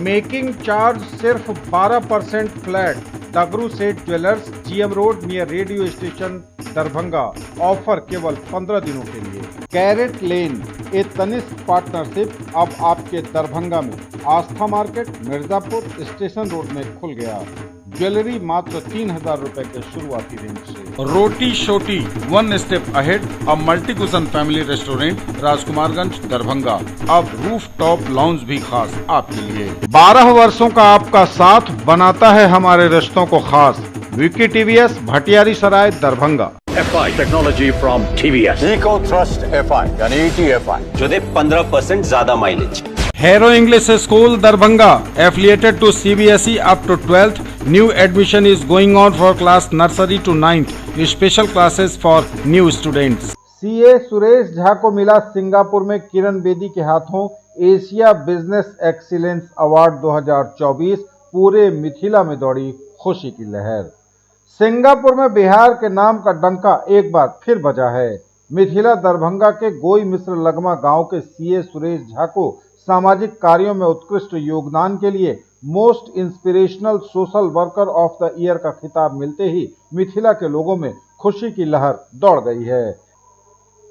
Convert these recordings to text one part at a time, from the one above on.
Making charge सिर्फ 12% flat. डगरू सेठ jewellers, GM road near radio station, Darbhanga. Offer केवल 15 दिनों के लिए। कैरेट लेन, ए तनिष्क पार्टनरशिप अब आपके दरभंगा में आस्था मार्केट, मिर्जापुर स्टेशन रोड में खुल गया। ज्वेलरी मात्र 3000 रुपए के शुरुआती रेंज से। रोटी शोटी, वन स्टेप अहेड, अब multi cushion family restaurant, Rajkumarganj, Darbhanga. अब रूफ टॉप लाउंज भी खास आपके लिए। 12 वर्षों का आपका साथ बनाता है हमारे रिश्तों को खास। Vicky TVS, Bhatiyari Sarai, Darbhanga. FI technology from TVS। Eco thrust FI यानी ETFI जो दे 15% ज्यादा mileage. Hero English School, Darbhanga, affiliated to CBSE up to 12th. New admission is going on for class nursery to 9th. Special classes for new students. CA Suresh Jha को मिला Singapore में किरण बेदी के हाथों Asia business excellence award 2024। पूरे मिथिला में दौड़ी खुशी की लहर। सिंगापुर में बिहार के नाम का डंका एक बार फिर बजा है। मिथिला दरभंगा के गोई मिश्र लगमा गांव के CA सुरेश झा को सामाजिक कार्यों में उत्कृष्ट योगदान के लिए most inspirational social worker of the year का खिताब मिलते ही मिथिला के लोगों में खुशी की लहर दौड़ गई है।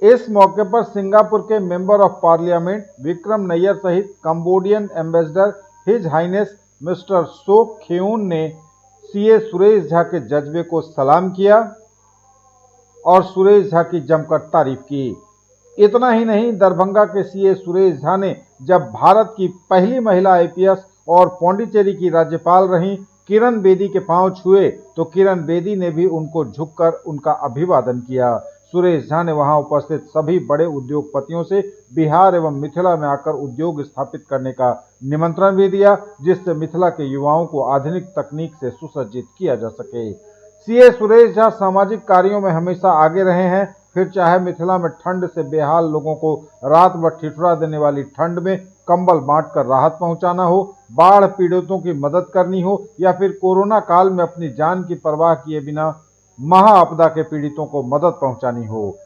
इस मौके पर सिंगापुर के member of parliament Vikram Nair सहित Cambodian ambassador his highness mister Sok Kheun ने CA सुरेश झा के जज्बे को सलाम किया और सुरेश झा की जमकर तारीफ की। इतना ही नहीं, दरभंगा के CA सुरेश झा ने जब भारत की पहली महिला IPS और पौंडीचेरी की राज्यपाल रहीं किरण बेदी के पांव छुए तो किरण बेदी ने भी उनको झुककर उनका अभिवादन किया। सुरेश झा ने वहां उपस्थित सभी बड़े उद्योगपतियों से बिहार एवं मिथिला में आकर उद्योग स्थापित करने का निमंत्रण भी दिया, जिससे मिथिला के युवाओं को आधुनिक तकनीक से सुसज्जित किया जा सके। CA सुरेश झा सामाजिक कार्यों में हमेशा आगे रहे हैं, फिर चाहे मिथिला में ठंड से बेहाल लोगों को रात भर ठिठुरा देने वाली ठंड में कंबल बांटकर राहत पहुंचाना हो, बाढ़ पीड़ितों की मदद करनी हो या फिर कोरोना काल में अपनी जान की परवाह किए बिना महाआपदा के पीड़ितों को मदद पहुंचानी हो।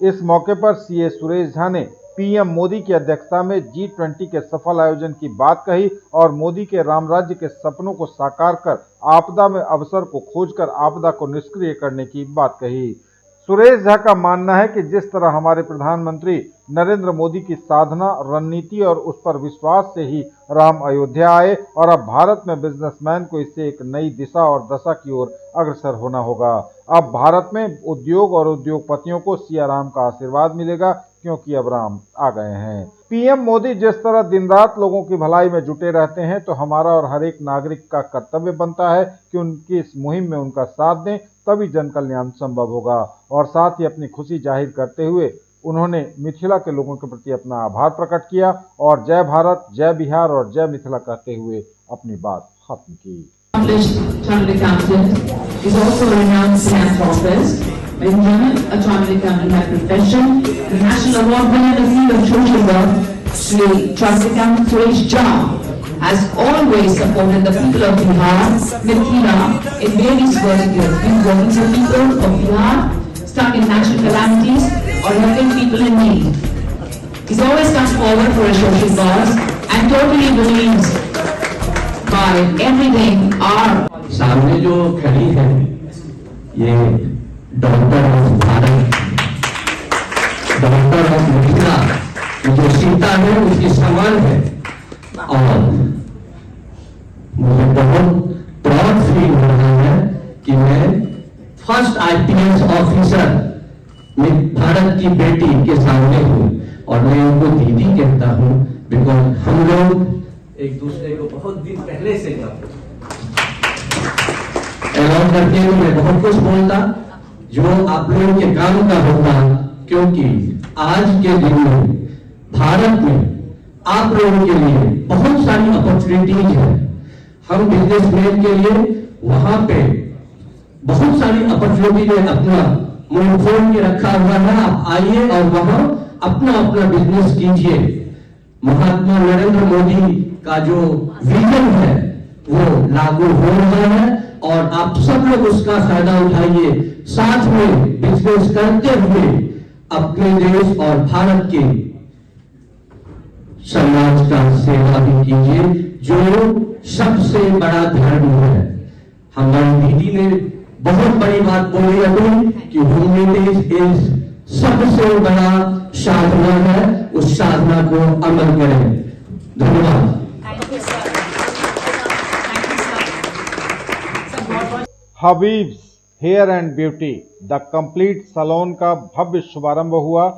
इस मौके पर CA सुरेश झा ने PM मोदी की अध्यक्षता में G20 के सफल आयोजन की बात कही और मोदी के रामराज्य के सपनों को साकार कर आपदा में अवसर को खोजकर आपदा को निष्क्रिय करने की बात कही। सुरेश झा का मानना है कि जिस तरह हमारे प्रधानमंत्री नरेंद्र मोदी की साधना, रणनीति और उस पर विश्वास से ही राम अयोध्या आए और अब भारत में बिजनेसमैन को इससे एक नई दिशा और दशा की ओर अग्रसर होना होगा। अब भारत में उद्योग और उद्योगपतियों को सिया राम का आशीर्वाद मिलेगा क्योंकि अब राम आ गए हैं। PM मोदी जिस तरह दिन रात लोगों की भलाई में जुटे रहते हैं तो हमारा और हर एक नागरिक का कर्तव्य बनता है कि उनकी इस मुहिम में उनका साथ दें, तभी जन कल्याण संभव होगा। और साथ ही अपनी खुशी जाहिर करते हुए उन्होंने मिथिला के लोगों के प्रति अपना आभार प्रकट किया और जय भारत, जय बिहार और जय मिथिला कहते हुए अपनी बात खत्म की। Chartered accountant is also a renowned philanthropist. A chartered accountant by profession, the national award winner in the field of social work, Shri Chartered Accountant Suresh Jha has always supported the people of Bihar, Mithila in various work years. He's working for people of Bihar stuck in natural calamities or helping people in need. He's always come forward for a social cause and totally believes by everything our सामने जो खड़ी है ये doctor of Bharat, doctor of Mithila, जो सीता है उसकी समान है और मुझे बहुत प्राउड फील हो रहा है कि मैं फर्स्ट IPS ऑफिसर भारत की बेटी के सामने हूँ और मैं उनको दीदी कहता हूँ बिकॉज हम लोग एक दूसरे को बहुत दिन पहले से जानते हैं। ऐलान करके मैं बहुत कुछ बोलता जो आप लोगों के काम का होगा, क्योंकि आज के दिन में भारत में आप लोगों के लिए बहुत सारी अपॉर्चुनिटीज है। हम बिजनेसमैन के लिए वहां पे बहुत सारी अपॉर्चुनिटीज है, अपना मुंह खोल के रखा हुआ है। आप आइए और वहां अपना अपना बिजनेस कीजिए। महात्मा नरेंद्र मोदी का जो विजन है वो लागू हो रहा है और आप सब लोग उसका फायदा उठाइए। साथ में बिजनेस करते हुए अपने देश और भारत के समाज का सेवा भी कीजिए। जो सबसे बड़ा धर्म है। हमारी दीदी ने बहुत बड़ी बात बोली अभी कि ह्यूमैनिटी इज सबसे बड़ा साधना है, उस साधना को अमल करें। धन्यवाद। Habibs hair and beauty the complete salon का भव्य शुभारंभ हुआ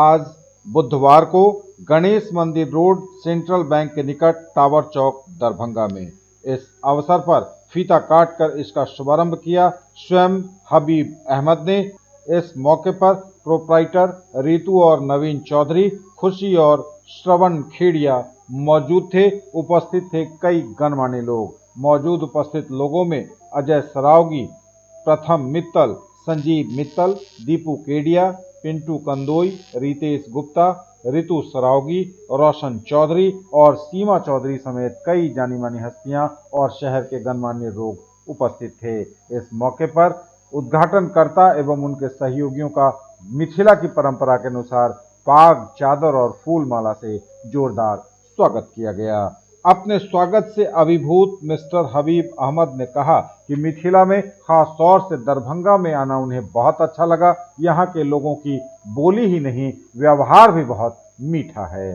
आज बुधवार को गणेश मंदिर रोड सेंट्रल बैंक के निकट टावर चौक दरभंगा में। इस अवसर पर फीता काटकर इसका शुभारंभ किया स्वयं हबीब अहमद ने। इस मौके पर प्रोप्राइटर रितु और नवीन चौधरी, खुशी और श्रवण खेड़िया मौजूद थे। उपस्थित थे कई गणमान्य लोग। मौजूद उपस्थित लोगों में अजय सरावगी, प्रथम मित्तल, संजीव मित्तल, दीपू केडिया, पिंटू कंदोई, रितेश गुप्ता, रितु सरावगी, रोशन चौधरी और सीमा चौधरी समेत कई जानी मानी हस्तियां और शहर के गणमान्य लोग उपस्थित थे। इस मौके पर उद्घाटनकर्ता एवं उनके सहयोगियों का मिथिला की परंपरा के अनुसार पाग, चादर और फूल माला से जोरदार स्वागत किया गया। अपने स्वागत से अभिभूत मिस्टर हबीब अहमद ने कहा कि मिथिला में खास तौर से दरभंगा में आना उन्हें बहुत अच्छा लगा। यहाँ के लोगों की बोली ही नहीं, व्यवहार भी बहुत मीठा है।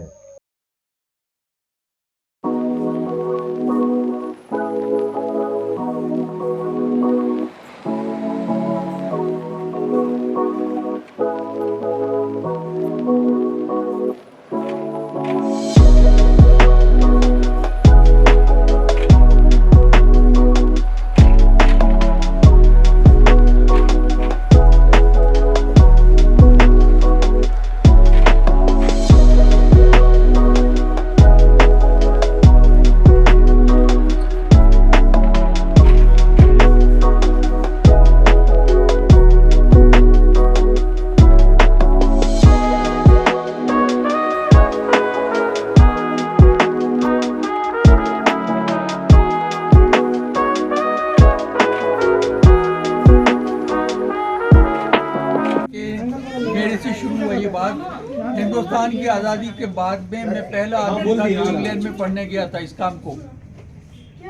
हिंदुस्तान की आज़ादी के बाद में मैं पहला आदमी था जो इंग्लैंड में पढ़ने गया था इस काम को,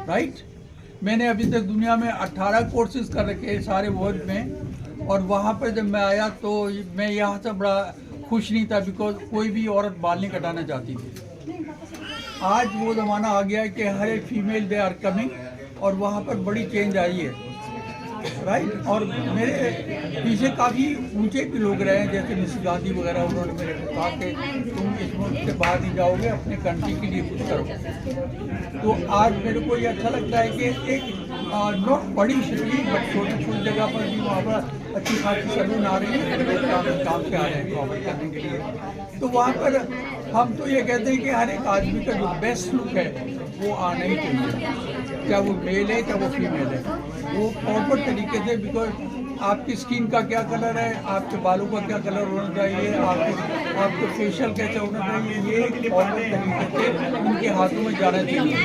राइट। मैंने अभी तक दुनिया में 18 कोर्सेज कर रखे हैं सारे वर्ल्ड में, और वहाँ पर जब मैं आया तो मैं यहाँ से बड़ा खुश नहीं था, बिकॉज कोई भी औरत बाल नहीं कटाना चाहती थी। आज वो ज़माना आ गया है कि हर एक फीमेल दे आर कमिंग, और वहाँ पर बड़ी चेंज आई है, राइट। और मेरे पीछे काफ़ी ऊंचे भी लोग रहे हैं, जैसे मिस गांधी वगैरह, उन्होंने मेरे को कहा कि तुम इस मुल्क से बाहर नहीं जाओगे, अपने कंट्री के लिए कुछ करो। तो आज मेरे को ये अच्छा लगता है कि एक नॉट बड़ी सिटी बट छोटी छोटी जगह पर भी वहाँ पर अच्छी खासी सैलून आ रही है, लोग काम से आ रहे हैं कवर करने के लिए। तो वहाँ पर हम तो ये कहते हैं कि हर एक आदमी का जो बेस्ट लुक है वो आना ही चाहिए, चाहे वो मेल है चाहे वो फीमेल है, वो प्रॉपर तरीके से। बिकॉज आपकी स्किन का क्या कलर है, आपके बालों का क्या कलर होना चाहिए, आपके फेशियल कैसे होना चाहिए, ये एक प्रॉपर तरीके से उनके हाथों में जाना चाहिए।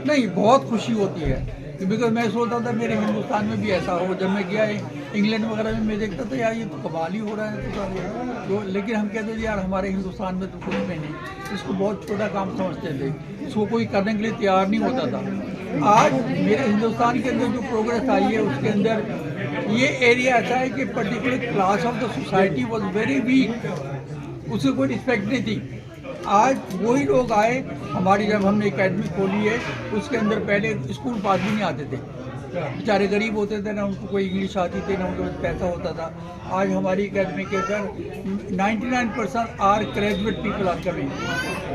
नहीं, बहुत खुशी होती है, बिकॉज मैं सोचता था मेरे हिंदुस्तान में भी ऐसा हो। जब मैं गया इंग्लैंड वगैरह में मैं देखता था यार ये तो कमाल ही हो रहा है, तो लेकिन हम कहते थे यार हमारे हिंदुस्तान में तो कुछ में नहीं, इसको बहुत छोटा काम समझते थे, इसको कोई करने के लिए तैयार नहीं होता था। आज मेरे हिंदुस्तान के अंदर जो प्रोग्रेस आई है उसके अंदर ये एरिया ऐसा है कि particular class of the society was very weak, उसकी कोई रिस्पेक्ट नहीं थी। आज वही लोग आए हमारी, जब हमने एकेडमी खोली है उसके अंदर पहले स्कूल पास भी नहीं आते थे, बेचारे गरीब होते थे, ना उनको कोई इंग्लिश आती थी ना उनको पैसा होता था। आज हमारी एकेडमी के अंदर 99% are graduate people are coming,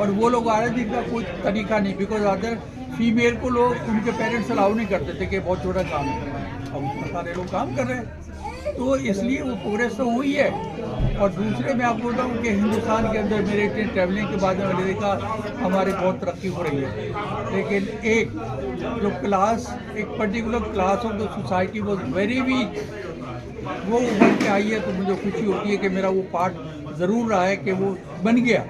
और वो लोग आ रहे हैं जिनका कोई तरीका नहीं, बिकॉज अदर फीमेल को लोग उनके पेरेंट्स अलाउ नहीं करते थे कि बहुत छोटा काम है, अब उसमें सारे लोग काम कर रहे हैं, तो इसलिए वो प्रोग्रेस तो हुई है। और दूसरे मैं आपको बोलता हूँ कि हिंदुस्तान के अंदर मेरे ट्रैवलिंग के बाद मैंने देखा हमारी बहुत तरक्की हो रही है, लेकिन एक जो क्लास, एक particular class of the society was very weak, वो उभर के आई है, तो मुझे खुशी होती है कि मेरा वो पार्ट ज़रूर रहा है कि वो बन गया।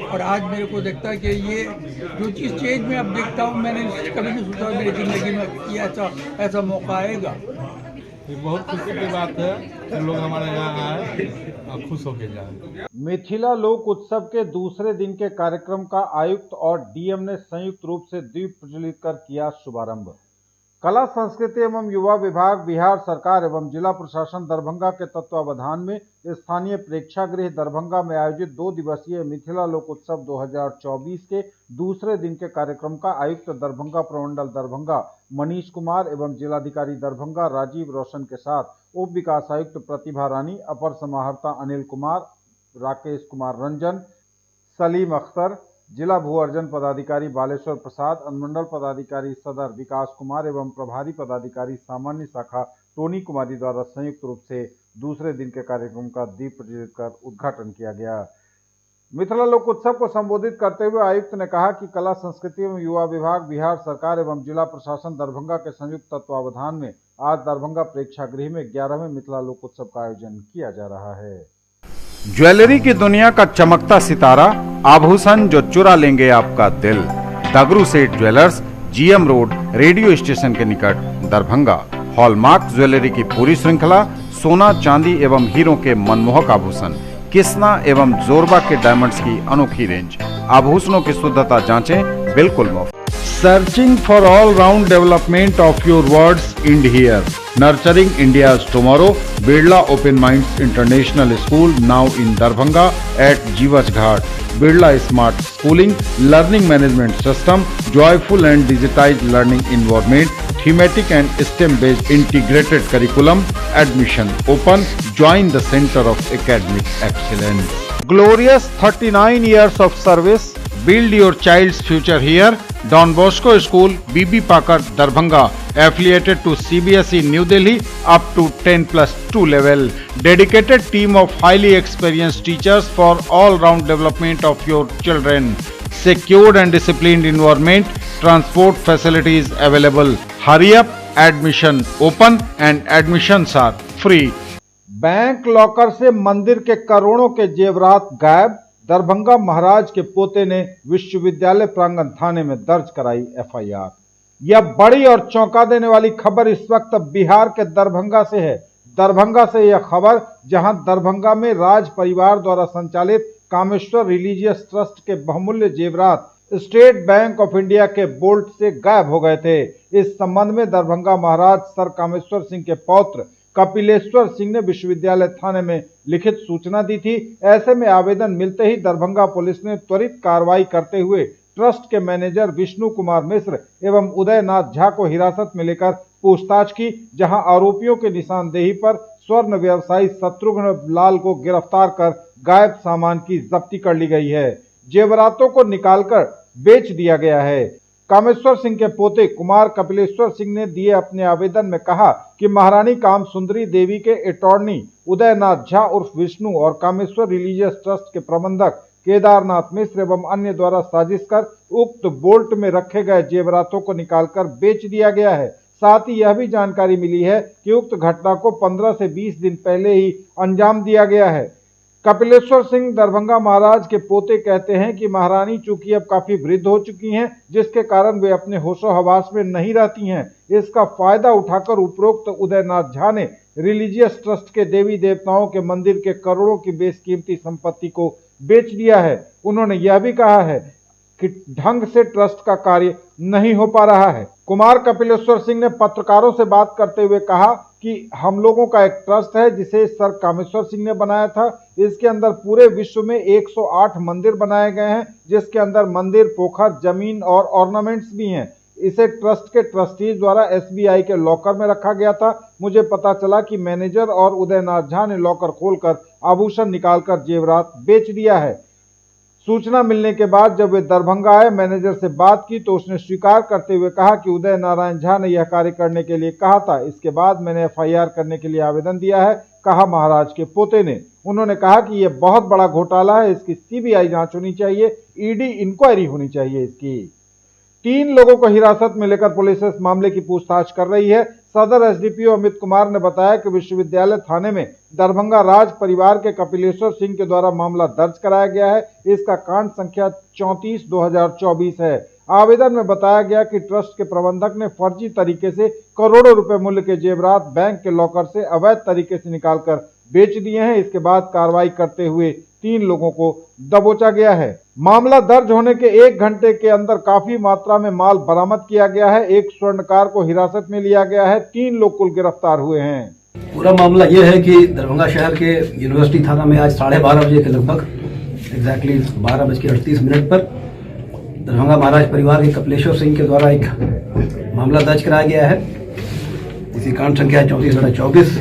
और आज मेरे को देखता है कि ये जो चीज़ चेंज में अब देखता हूँ, मैंने कभी नहीं सोचा मेरी ज़िंदगी में कि ऐसा मौका आएगा। ये बहुत खुशी की बात है कि लोग हमारे यहाँ आए और खुश होके जाए। मिथिला लोक उत्सव के दूसरे दिन के कार्यक्रम का आयुक्त और डीएम ने संयुक्त रूप से दीप प्रज्वलित कर किया शुभारंभ। कला संस्कृति एवं युवा विभाग, बिहार सरकार एवं जिला प्रशासन दरभंगा के तत्वावधान में स्थानीय प्रेक्षागृह दरभंगा में आयोजित 2 दिवसीय मिथिला लोक उत्सव 2024 के दूसरे दिन के कार्यक्रम का आयुक्त दरभंगा प्रमंडल दरभंगा मनीष कुमार एवं जिलाधिकारी दरभंगा राजीव रोशन के साथ उप विकास आयुक्त प्रतिभा रानी, अपर समाहर्ता अनिल कुमार, राकेश कुमार रंजन, सलीम अख्तर, जिला भू अर्जन पदाधिकारी बालेश्वर प्रसाद, अनुमंडल पदाधिकारी सदर विकास कुमार एवं प्रभारी पदाधिकारी सामान्य शाखा टोनी कुमारी द्वारा संयुक्त रूप से दूसरे दिन के कार्यक्रम का दीप प्रज्वलित कर उद्घाटन किया गया। मिथिला लोक उत्सव को संबोधित करते हुए आयुक्त ने कहा कि कला संस्कृति एवं युवा विभाग, बिहार सरकार एवं जिला प्रशासन दरभंगा के संयुक्त तत्वावधान में आज दरभंगा प्रेक्षागृह में 11वें मिथिला लोक उत्सव का आयोजन किया जा रहा है। ज्वेलरी की दुनिया का चमकता सितारा, आभूषण जो चुरा लेंगे आपका दिल। दगरू सेठ jewellers, GM road, radio station के निकट, दरभंगा। हॉलमार्क ज्वेलरी की पूरी श्रृंखला, सोना, चांदी एवं हीरों के मनमोहक आभूषण, किस्ना एवं जोरबा के डायमंड्स की अनोखी रेंज। आभूषणों की शुद्धता जांचें, बिल्कुल मुफ्त। Searching for all-round development of your words in here. Nurturing India's tomorrow. Birla Open Minds International School now in Darbhanga at Jiwas Ghat. Birla Smart Schooling, Learning Management System, joyful and digitized learning environment, thematic and STEM-based integrated curriculum. Admission open. Join the Center of Academic Excellence. Glorious 39 years of service. Build your child's future here. Don Bosco School, BB Pakar, Darbhanga, affiliated to CBSE New Delhi up to 10+2 level. Dedicated team of highly experienced teachers for all-round development of your children. Secured and disciplined environment, transport facilities available. Hurry up, admission open and admissions are free. Bank locker से मंदिर के करोड़ों के जेवरात गायब। दरभंगा महाराज के पोते ने विश्वविद्यालय प्रांगण थाने में दर्ज कराई एफआईआर। यह बड़ी और चौंका देने वाली खबर इस वक्त बिहार के दरभंगा से है। दरभंगा से यह खबर, जहां दरभंगा में राज परिवार द्वारा संचालित कामेश्वर रिलीजियस ट्रस्ट के बहुमूल्य जेवरात स्टेट बैंक ऑफ इंडिया के बोल्ट से गायब हो गए थे। इस संबंध में दरभंगा महाराज सर कामेश्वर सिंह के पौत्र कपिलेश्वर सिंह ने विश्वविद्यालय थाने में लिखित सूचना दी थी। ऐसे में आवेदन मिलते ही दरभंगा पुलिस ने त्वरित कार्रवाई करते हुए ट्रस्ट के मैनेजर विष्णु कुमार मिश्र एवं उदयनाथ झा को हिरासत में लेकर पूछताछ की, जहां आरोपियों के निशानदेही पर स्वर्ण व्यवसायी शत्रुघ्न लाल को गिरफ्तार कर गायब सामान की जब्ती कर ली गई है। जेवरातों को निकालकर बेच दिया गया है। कामेश्वर सिंह के पोते कुमार कपिलेश्वर सिंह ने दिए अपने आवेदन में कहा कि महारानी काम सुंदरी देवी के अटॉर्नी उदयनाथ झा उर्फ विष्णु और कामेश्वर रिलीजियस ट्रस्ट के प्रबंधक केदारनाथ मिश्र एवं अन्य द्वारा साजिश कर उक्त बोल्ट में रखे गए जेवरातों को निकालकर बेच दिया गया है। साथ ही यह भी जानकारी मिली है कि उक्त घटना को 15 से 20 दिन पहले ही अंजाम दिया गया है। कपिलेश्वर सिंह दरभंगा महाराज के पोते कहते हैं कि महारानी चूंकि अब काफी वृद्ध हो चुकी हैं, जिसके कारण वे अपने होशो हवास में नहीं रहती हैं। इसका फायदा उठाकर उपरोक्त उदयनाथ झा ने रिलीजियस ट्रस्ट के देवी देवताओं के मंदिर के करोड़ों की बेशकीमती संपत्ति को बेच दिया है। उन्होंने यह भी कहा है कि ढंग से ट्रस्ट का कार्य नहीं हो पा रहा है। कुमार कपिलेश्वर सिंह ने पत्रकारों से बात करते हुए कहा कि हम लोगों का एक ट्रस्ट है जिसे सर कामेश्वर सिंह ने बनाया था। इसके अंदर पूरे विश्व में 108 मंदिर बनाए गए हैं, जिसके अंदर मंदिर, पोखर, जमीन और ऑर्नामेंट्स भी हैं। इसे ट्रस्ट के ट्रस्टीज द्वारा एसबीआई के लॉकर में रखा गया था। मुझे पता चला कि मैनेजर और उदयनाथ झा ने लॉकर खोलकर आभूषण निकालकर जेवरात बेच दिया है। सूचना मिलने के बाद जब वे दरभंगा आए, मैनेजर से बात की तो उसने स्वीकार करते हुए कहा कि उदय नारायण झा ने यह कार्य करने के लिए कहा था। इसके बाद मैंने एफआईआर करने के लिए आवेदन दिया है, कहा महाराज के पोते ने। उन्होंने कहा कि यह बहुत बड़ा घोटाला है, इसकी सीबीआई जांच होनी चाहिए, ईडी इंक्वायरी होनी चाहिए इसकी। 3 लोगों को हिरासत में लेकर पुलिस इस मामले की पूछताछ कर रही है। सदर एसडीपीओ अमित कुमार ने बताया कि विश्वविद्यालय थाने में दरभंगा राज परिवार के कपिलेश्वर सिंह के द्वारा मामला दर्ज कराया गया है। इसका कांड संख्या 34/2024 है। आवेदन में बताया गया कि ट्रस्ट के प्रबंधक ने फर्जी तरीके से करोड़ों रुपए मूल्य के जेवरात बैंक के लॉकर से अवैध तरीके से निकालकर बेच दिए हैं। इसके बाद कार्रवाई करते हुए 3 लोगों को दबोचा गया है। मामला दर्ज होने के 1 घंटे के अंदर काफी मात्रा में माल बरामद किया गया है। एक स्वर्णकार को हिरासत में लिया गया है। 3 लोग कुल गिरफ्तार हुए हैं। पूरा मामला ये है कि दरभंगा शहर के यूनिवर्सिटी थाना में आज 12:30 बजे के लगभग एग्जैक्टली 12:38 पर दरभंगा महाराज परिवार के कपिलेश्वर सिंह के द्वारा एक मामला दर्ज कराया गया है। इसी कांड संख्या 34/24।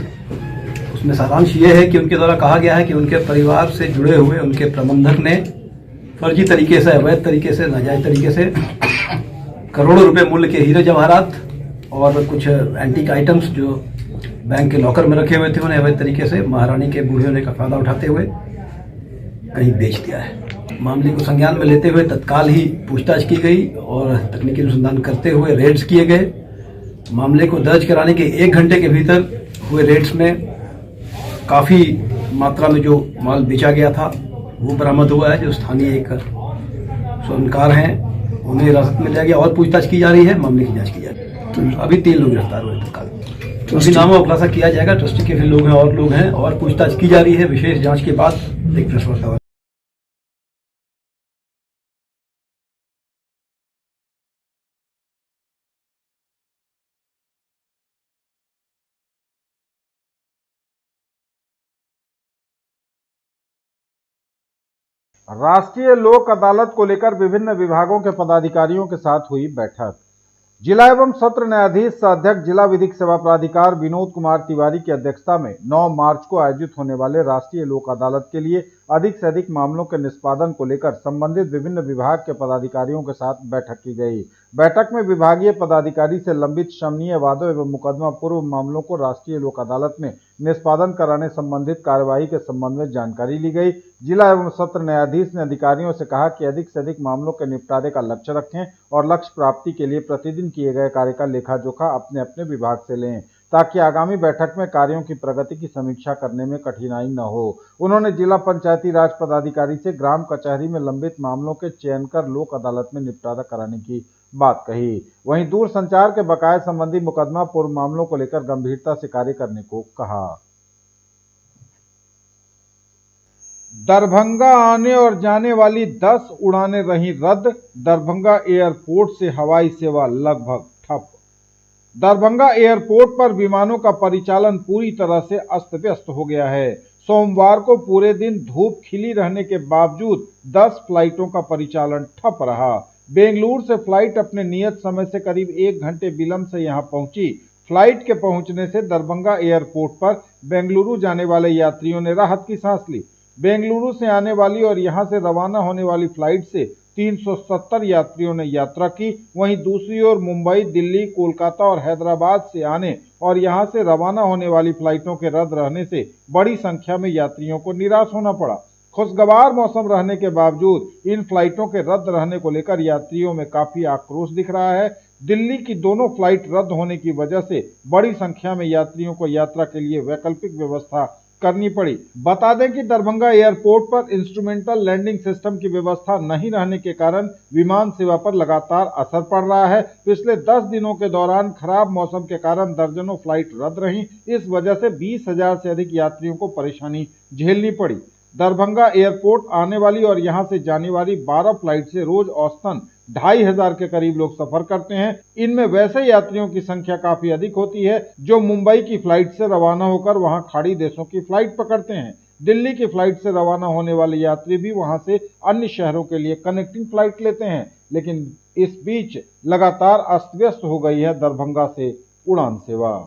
उसमें सारांश ये है कि उनके द्वारा कहा गया है कि उनके परिवार से जुड़े हुए उनके प्रबंधक ने फर्जी तरीके से, अवैध तरीके से, नाजायज तरीके से करोड़ों रुपए मूल्य के हीरे जवाहरात और कुछ एंटीक आइटम्स जो बैंक के लॉकर में रखे हुए थे उन्हें अवैध तरीके से महारानी के बूढ़े होने का फायदा उठाते हुए कहीं बेच दिया है। मामले को संज्ञान में लेते हुए तत्काल ही पूछताछ की गई और तकनीकी अनुसंधान करते हुए रेड्स किए गए। मामले को दर्ज कराने के 1 घंटे के भीतर हुए रेड्स में काफी मात्रा में जो माल बेचा गया था वो बरामद हुआ है। जो स्थानीय एक स्वर्णकार हैं उन्हें हिरासत में लिया गया और पूछताछ की जा रही है। मामले की जांच की जा रही है। तो अभी 3 लोग गिरफ्तार हुए तत्काल। अभी नामों का खुलासा किया जाएगा। ट्रस्टी के फिर लोग हैं और पूछताछ की जा रही है। विशेष जांच के बाद एक प्रेस वार्ता। राष्ट्रीय लोक अदालत को लेकर विभिन्न विभागों के पदाधिकारियों के साथ हुई बैठक। जिला एवं सत्र न्यायाधीश सह अध्यक्ष जिला विधिक सेवा प्राधिकार विनोद कुमार तिवारी की अध्यक्षता में 9 मार्च को आयोजित होने वाले राष्ट्रीय लोक अदालत के लिए अधिक से अधिक मामलों के निष्पादन को लेकर संबंधित विभिन्न विभाग के पदाधिकारियों के साथ बैठक की गई। बैठक में विभागीय पदाधिकारी से लंबित शमनीय वादों एवं मुकदमा पूर्व मामलों को राष्ट्रीय लोक अदालत में निष्पादन कराने संबंधित कार्यवाही के संबंध में जानकारी ली गई। जिला एवं सत्र न्यायाधीश ने अधिकारियों से कहा कि अधिक से अधिक मामलों के निपटारे का लक्ष्य रखें और लक्ष्य प्राप्ति के लिए प्रतिदिन किए गए कार्य का लेखा जोखा अपने अपने विभाग से लें, ताकि आगामी बैठक में कार्यों की प्रगति की समीक्षा करने में कठिनाई न हो। उन्होंने जिला पंचायती राज पदाधिकारी से ग्राम कचहरी में लंबित मामलों के चयन कर लोक अदालत में निपटारा कराने की बात कही। वहीं दूर संचार के बकाये संबंधी मुकदमा पूर्व मामलों को लेकर गंभीरता से कार्य करने को कहा। दरभंगा आने और जाने वाली 10 उड़ानें रहीं रद्द। दरभंगा एयरपोर्ट से हवाई सेवा लगभग ठप। दरभंगा एयरपोर्ट पर विमानों का परिचालन पूरी तरह से अस्त व्यस्त हो गया है। सोमवार को पूरे दिन धूप खिली रहने के बावजूद 10 फ्लाइटों का परिचालन ठप रहा। बेंगलुरु से फ्लाइट अपने नियत समय से करीब 1 घंटे विलंब से यहां पहुंची। फ्लाइट के पहुंचने से दरभंगा एयरपोर्ट पर बेंगलुरु जाने वाले यात्रियों ने राहत की सांस ली। बेंगलुरु से आने वाली और यहां से रवाना होने वाली फ्लाइट से 370 यात्रियों ने यात्रा की। वहीं दूसरी ओर मुंबई, दिल्ली, कोलकाता और हैदराबाद से आने और यहां से रवाना होने वाली फ्लाइटों के रद्द रहने से बड़ी संख्या में यात्रियों को निराश होना पड़ा। खुशगवार मौसम रहने के बावजूद इन फ्लाइटों के रद्द रहने को लेकर यात्रियों में काफी आक्रोश दिख रहा है। दिल्ली की दोनों फ्लाइट रद्द होने की वजह से बड़ी संख्या में यात्रियों को यात्रा के लिए वैकल्पिक व्यवस्था करनी पड़ी। बता दें कि दरभंगा एयरपोर्ट पर इंस्ट्रूमेंटल लैंडिंग सिस्टम की व्यवस्था नहीं रहने के कारण विमान सेवा पर लगातार असर पड़ रहा है। पिछले 10 दिनों के दौरान खराब मौसम के कारण दर्जनों फ्लाइट रद्द रहीं। इस वजह से 20,000 से अधिक यात्रियों को परेशानी झेलनी पड़ी। दरभंगा एयरपोर्ट आने वाली और यहां से जाने वाली 12 फ्लाइट से रोज औसतन 2,500 के करीब लोग सफर करते हैं। इनमें वैसे यात्रियों की संख्या काफी अधिक होती है जो मुंबई की फ्लाइट से रवाना होकर वहां खाड़ी देशों की फ्लाइट पकड़ते हैं। दिल्ली की फ्लाइट से रवाना होने वाले यात्री भी वहां से अन्य शहरों के लिए कनेक्टिंग फ्लाइट लेते हैं। लेकिन इस बीच लगातार अस्त व्यस्त हो गई है दरभंगा से उड़ान सेवा।